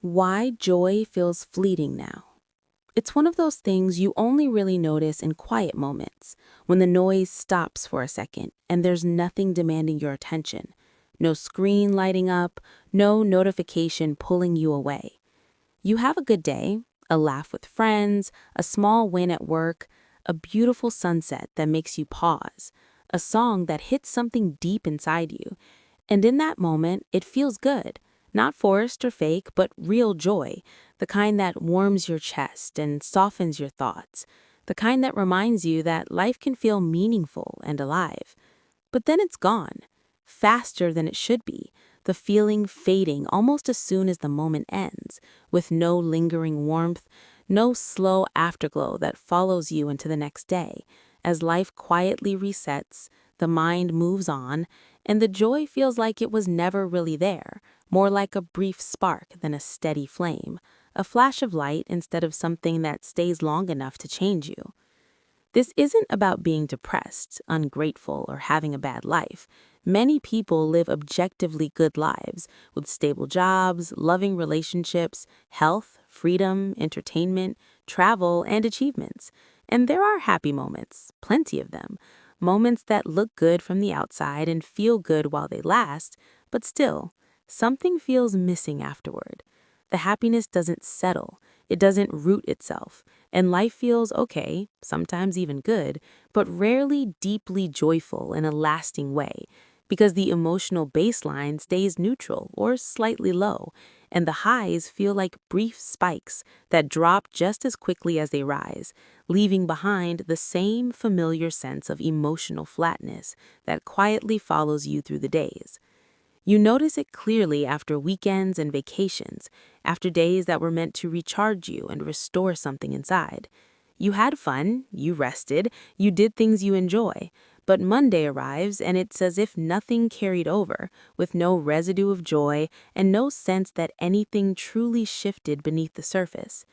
Why joy feels fleeting now. It's one of those things you only really notice in quiet moments, when the noise stops for a second and there's nothing demanding your attention. No screen lighting up, no notification pulling you away. You have a good day, a laugh with friends, a small win at work, a beautiful sunset that makes you pause, a song that hits something deep inside you. And in that moment, it feels good. Not forced or fake, but real joy, the kind that warms your chest and softens your thoughts, the kind that reminds you that life can feel meaningful and alive. But then it's gone, faster than it should be, the feeling fading almost as soon as the moment ends, with no lingering warmth, no slow afterglow that follows you into the next day. As life quietly resets, the mind moves on, and the joy feels like it was never really there, more like a brief spark than a steady flame, a flash of light instead of something that stays long enough to change you. This isn't about being depressed, ungrateful, or having a bad life. Many people live objectively good lives with stable jobs, loving relationships, health, freedom, entertainment, travel, and achievements. And there are happy moments, plenty of them. Moments that look good from the outside and feel good while they last, but still, something feels missing afterward. The happiness doesn't settle, it doesn't root itself, and life feels okay, sometimes even good, but rarely deeply joyful in a lasting way, because the emotional baseline stays neutral or slightly low, and the highs feel like brief spikes that drop just as quickly as they rise, leaving behind the same familiar sense of emotional flatness that quietly follows you through the days. You notice it clearly after weekends and vacations, after days that were meant to recharge you and restore something inside. You had fun, you rested, you did things you enjoy, but Monday arrives and it's as if nothing carried over, with no residue of joy and no sense that anything truly shifted beneath the surface.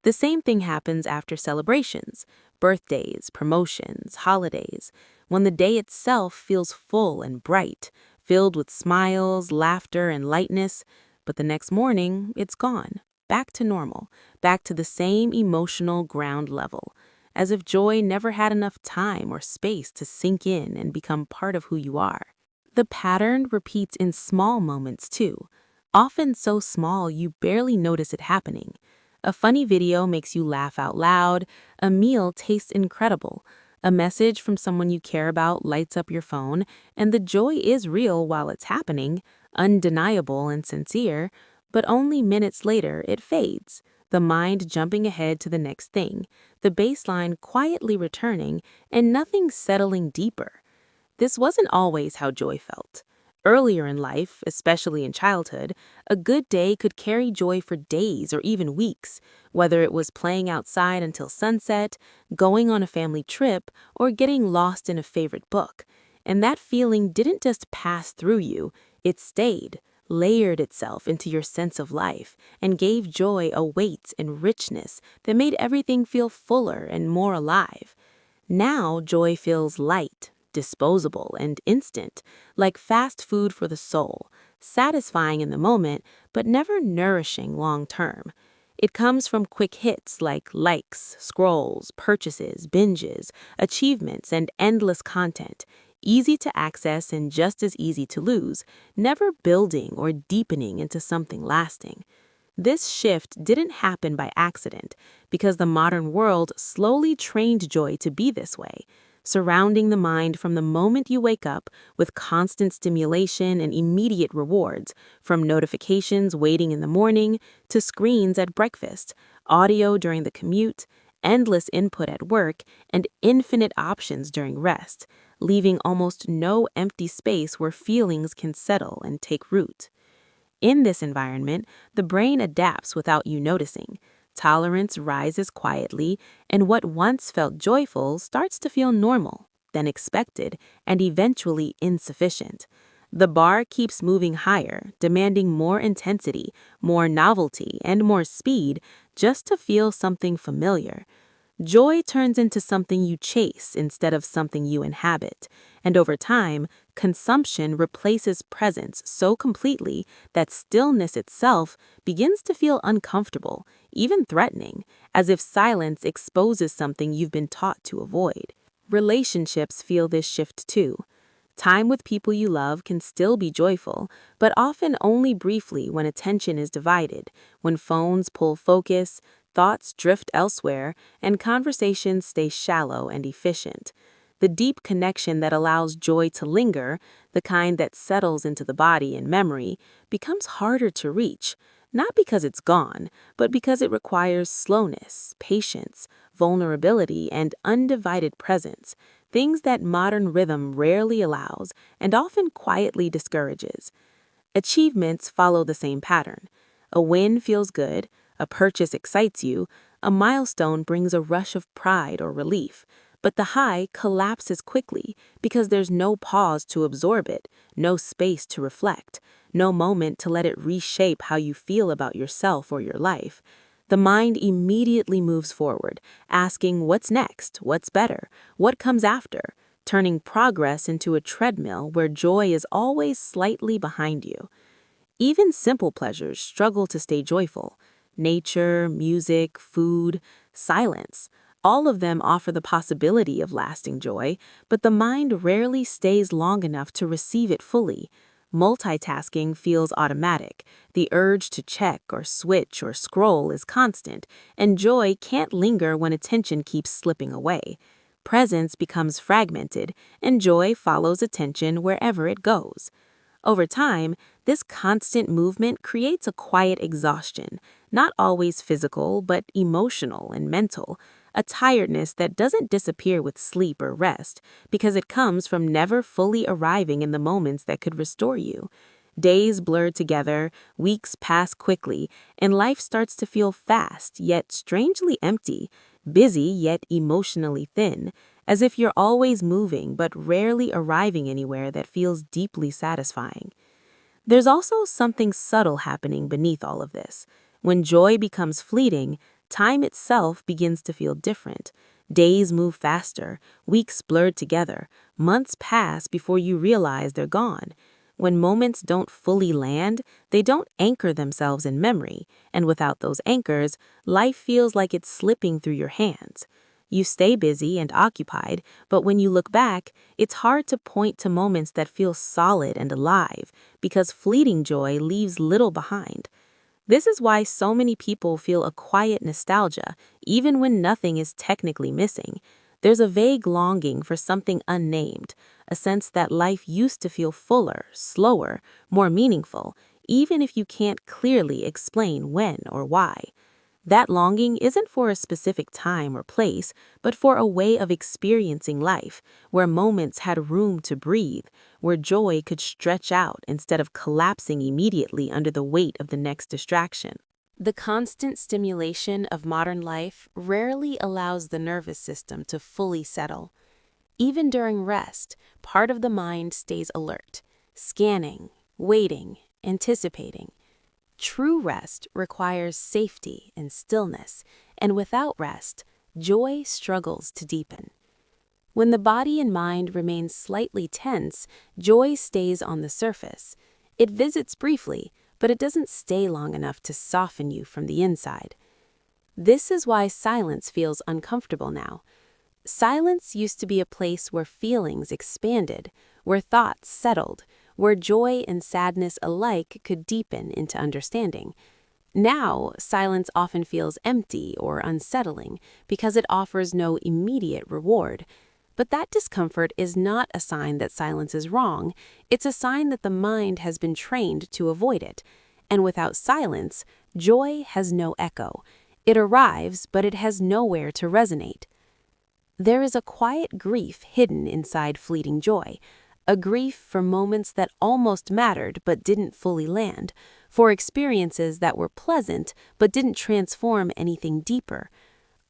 The same thing happens after celebrations, birthdays, promotions, holidays, when the day itself feels full and bright, filled with smiles, laughter, and lightness, but the next morning, it's gone, back to normal, back to the same emotional ground level, as if joy never had enough time or space to sink in and become part of who you are. The pattern repeats in small moments too, often so small you barely notice it happening. A funny video makes you laugh out loud, a meal tastes incredible, a message from someone you care about lights up your phone, and the joy is real while it's happening, undeniable and sincere, but only minutes later it fades, the mind jumping ahead to the next thing, the baseline quietly returning, and nothing settling deeper. This wasn't always how joy felt. Earlier in life, especially in childhood, a good day could carry joy for days or even weeks, whether it was playing outside until sunset, going on a family trip, or getting lost in a favorite book. And that feeling didn't just pass through you, it stayed, layered itself into your sense of life, and gave joy a weight and richness that made everything feel fuller and more alive. Now joy feels light, disposable, and instant, like fast food for the soul, satisfying in the moment, but never nourishing long term. It comes from quick hits like likes, scrolls, purchases, binges, achievements, and endless content, easy to access and just as easy to lose, never building or deepening into something lasting. This shift didn't happen by accident, because the modern world slowly trained joy to be this way, surrounding the mind from the moment you wake up with constant stimulation and immediate rewards, from notifications waiting in the morning to screens at breakfast, audio during the commute, endless input at work, and infinite options during rest, leaving almost no empty space where feelings can settle and take root. In this environment, the brain adapts without you noticing. Tolerance rises quietly, and what once felt joyful starts to feel normal, then expected, and eventually insufficient. The bar keeps moving higher, demanding more intensity, more novelty, and more speed just to feel something familiar. Joy turns into something you chase instead of something you inhabit, and over time, consumption replaces presence so completely that stillness itself begins to feel uncomfortable, even threatening, as if silence exposes something you've been taught to avoid. Relationships feel this shift too. Time with people you love can still be joyful, but often only briefly when attention is divided, when phones pull focus, thoughts drift elsewhere, and conversations stay shallow and efficient. The deep connection that allows joy to linger, the kind that settles into the body and memory, becomes harder to reach, not because it's gone, but because it requires slowness, patience, vulnerability, and undivided presence, things that modern rhythm rarely allows and often quietly discourages. Achievements follow the same pattern. A win feels good, a purchase excites you, a milestone brings a rush of pride or relief, but the high collapses quickly because there's no pause to absorb it, no space to reflect, no moment to let it reshape how you feel about yourself or your life. The mind immediately moves forward, asking what's next, what's better, what comes after, turning progress into a treadmill where joy is always slightly behind you. Even simple pleasures struggle to stay joyful. Nature, music, food, silence. All of them offer the possibility of lasting joy, but the mind rarely stays long enough to receive it fully. Multitasking feels automatic. The urge to check or switch or scroll is constant, and joy can't linger when attention keeps slipping away. Presence becomes fragmented, and joy follows attention wherever it goes. Over time, this constant movement creates a quiet exhaustion, not always physical, but emotional and mental, a tiredness that doesn't disappear with sleep or rest because it comes from never fully arriving in the moments that could restore you. Days blur together, weeks pass quickly, and life starts to feel fast, yet strangely empty, busy, yet emotionally thin, as if you're always moving but rarely arriving anywhere that feels deeply satisfying. There's also something subtle happening beneath all of this. When joy becomes fleeting, time itself begins to feel different. Days move faster, weeks blur together, months pass before you realize they're gone. When moments don't fully land, they don't anchor themselves in memory, and without those anchors, life feels like it's slipping through your hands. You stay busy and occupied, but when you look back, it's hard to point to moments that feel solid and alive, because fleeting joy leaves little behind. This is why so many people feel a quiet nostalgia, even when nothing is technically missing. There's a vague longing for something unnamed, a sense that life used to feel fuller, slower, more meaningful, even if you can't clearly explain when or why. That longing isn't for a specific time or place, but for a way of experiencing life, where moments had room to breathe, where joy could stretch out instead of collapsing immediately under the weight of the next distraction. The constant stimulation of modern life rarely allows the nervous system to fully settle. Even during rest, part of the mind stays alert, scanning, waiting, anticipating. True rest requires safety and stillness, and without rest, joy struggles to deepen. When the body and mind remain slightly tense, joy stays on the surface. It visits briefly, but it doesn't stay long enough to soften you from the inside. This is why silence feels uncomfortable now. Silence used to be a place where feelings expanded, where thoughts settled, where joy and sadness alike could deepen into understanding. Now, silence often feels empty or unsettling because it offers no immediate reward. But that discomfort is not a sign that silence is wrong. It's a sign that the mind has been trained to avoid it. And without silence, joy has no echo. It arrives, but it has nowhere to resonate. There is a quiet grief hidden inside fleeting joy, a grief for moments that almost mattered but didn't fully land, for experiences that were pleasant but didn't transform anything deeper.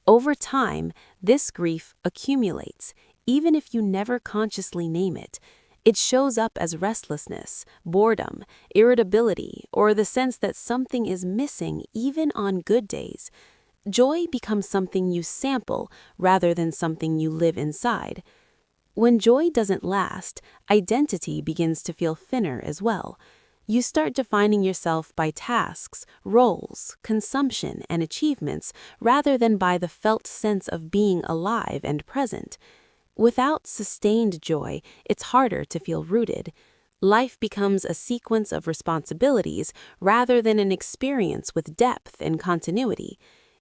Over time, this grief accumulates, even if you never consciously name it. It shows up as restlessness, boredom, irritability, or the sense that something is missing even on good days. Joy becomes something you sample rather than something you live inside. When joy doesn't last, identity begins to feel thinner as well. You start defining yourself by tasks, roles, consumption, and achievements rather than by the felt sense of being alive and present. Without sustained joy, it's harder to feel rooted. Life becomes a sequence of responsibilities rather than an experience with depth and continuity.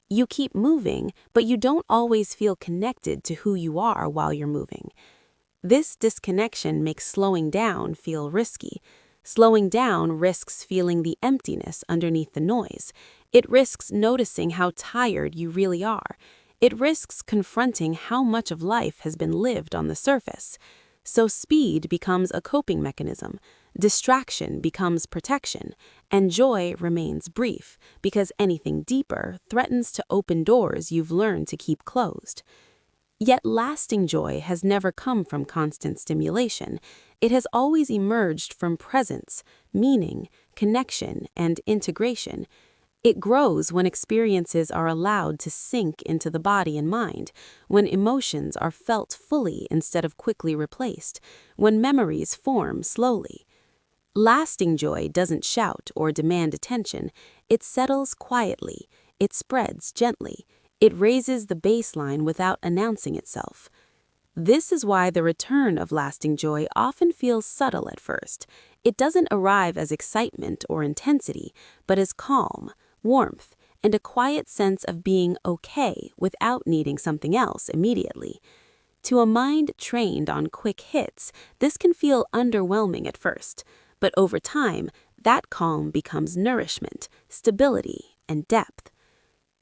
You keep moving, but you don't always feel connected to who you are while you're moving. This disconnection makes slowing down feel risky. Slowing down risks feeling the emptiness underneath the noise. It risks noticing how tired you really are. It risks confronting how much of life has been lived on the surface. So speed becomes a coping mechanism, distraction becomes protection, and joy remains brief because anything deeper threatens to open doors you've learned to keep closed. Yet lasting joy has never come from constant stimulation. It has always emerged from presence, meaning, connection, and integration. It grows when experiences are allowed to sink into the body and mind, when emotions are felt fully instead of quickly replaced, when memories form slowly. Lasting joy doesn't shout or demand attention. It settles quietly. It spreads gently. It raises the baseline without announcing itself. This is why the return of lasting joy often feels subtle at first. It doesn't arrive as excitement or intensity, but as calm, warmth, and a quiet sense of being okay without needing something else immediately. To a mind trained on quick hits, this can feel underwhelming at first, but over time, that calm becomes nourishment, stability, and depth.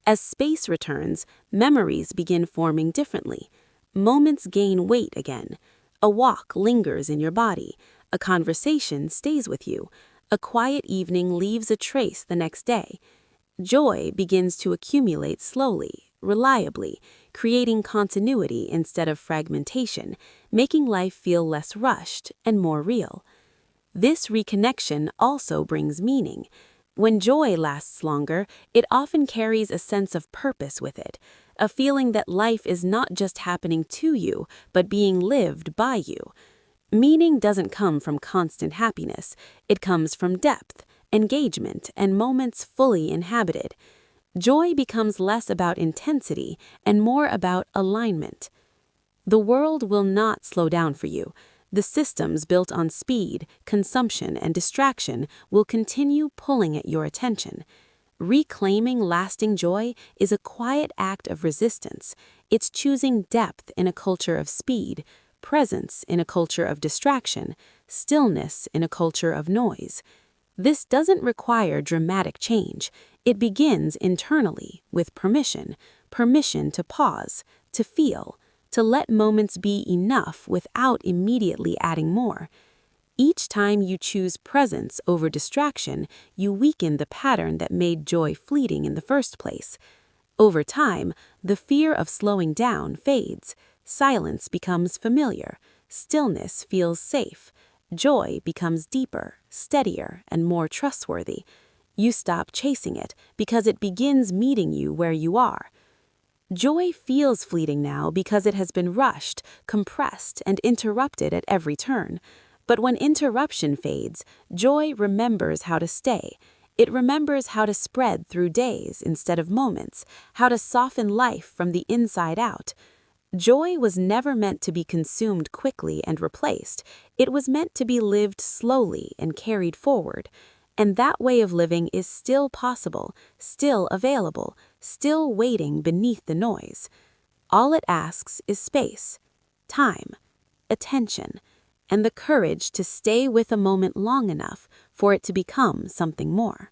As space returns, memories begin forming differently. Moments gain weight again. A walk lingers in your body. A conversation stays with you. A quiet evening leaves a trace the next day. Joy begins to accumulate slowly, reliably, creating continuity instead of fragmentation, making life feel less rushed and more real. This reconnection also brings meaning. When joy lasts longer, it often carries a sense of purpose with it, a feeling that life is not just happening to you, but being lived by you. Meaning doesn't come from constant happiness. It comes from depth, engagement, and moments fully inhabited. Joy becomes less about intensity and more about alignment. The world will not slow down for you. The systems built on speed, consumption, and distraction will continue pulling at your attention. Reclaiming lasting joy is a quiet act of resistance. It's choosing depth in a culture of speed, presence in a culture of distraction, stillness in a culture of noise. This doesn't require dramatic change. It begins internally with permission to pause, to feel, to let moments be enough without immediately adding more. Each time you choose presence over distraction, you weaken the pattern that made joy fleeting in the first place. Over time, the fear of slowing down fades. Silence becomes familiar. Stillness feels safe. Joy becomes deeper, steadier, and more trustworthy. You stop chasing it because it begins meeting you where you are. Joy feels fleeting now because it has been rushed, compressed, and interrupted at every turn. But when interruption fades, joy remembers how to stay. It remembers how to spread through days instead of moments, how to soften life from the inside out. Joy was never meant to be consumed quickly and replaced. It was meant to be lived slowly and carried forward. And that way of living is still possible, still available, still waiting beneath the noise. All it asks is space, time, attention, and the courage to stay with a moment long enough for it to become something more.